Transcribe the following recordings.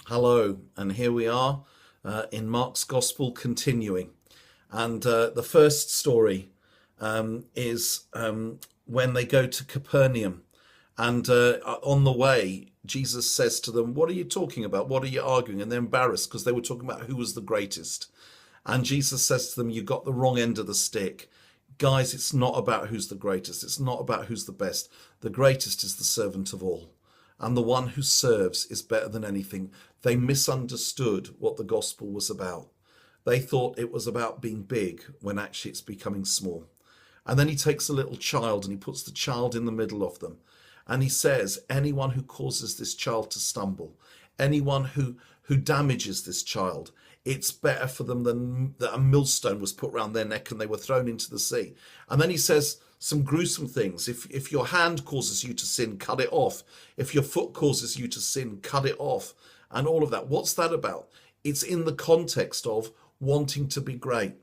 Hello, and here we are in Mark's Gospel continuing. And the first story is when they go to Capernaum. And on the way, Jesus says to them, "What are you talking about? What are you arguing?" And they're embarrassed because they were talking about who was the greatest. And Jesus says to them, "You got the wrong end of the stick. Guys, it's not about who's the greatest. It's not about who's the best. The greatest is the servant of all. And the one who serves is better than anything." They misunderstood what the gospel was about. They thought it was about being big when actually it's becoming small. And then he takes a little child and he puts the child in the middle of them. And he says, anyone who causes this child to stumble, anyone who damages this child, it's better for them than that a millstone was put round their neck and they were thrown into the sea. And then he says some gruesome things. If your hand causes you to sin, cut it off. If your foot causes you to sin, cut it off. And all of that. What's that about? It's in the context of wanting to be great.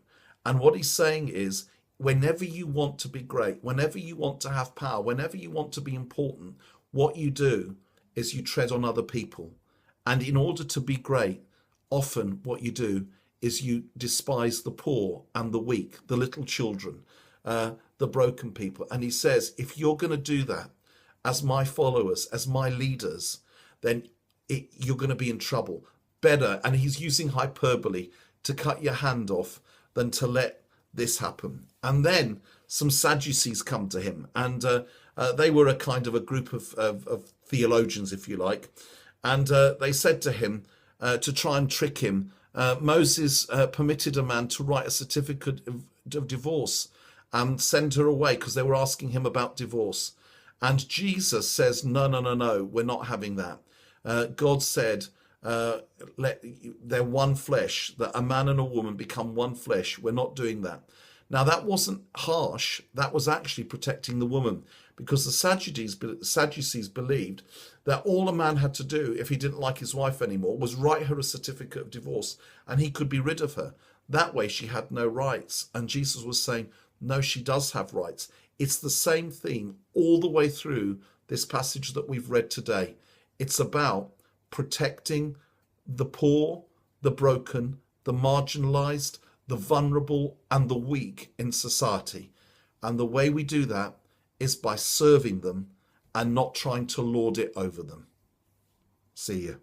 And what he's saying is, whenever you want to be great, whenever you want to have power, whenever you want to be important, what you do is you tread on other people. And in order to be great, often what you do is you despise the poor and the weak, the little children, the broken people. And he says, if you're going to do that as my followers, as my leaders, then you're going to be in trouble. Better, and he's using hyperbole, to cut your hand off than to let this happen. And then some Sadducees come to him, and they were a kind of a group of theologians, if you like. And they said to him, to try and trick him, Moses permitted a man to write a certificate of divorce and send her away because they were asking him about divorce. And Jesus says, no, we're not having that. God said, they're one flesh, that a man and a woman become one flesh. We're not doing that. Now, that wasn't harsh. That was actually protecting the woman, because the Sadducees believed that all a man had to do if he didn't like his wife anymore was write her a certificate of divorce and he could be rid of her. That way she had no rights. And Jesus was saying, no, she does have rights. It's the same theme all the way through this passage that we've read today. It's about protecting the poor, the broken, the marginalized, the vulnerable, and the weak in society. And the way we do that is by serving them and not trying to lord it over them. See you.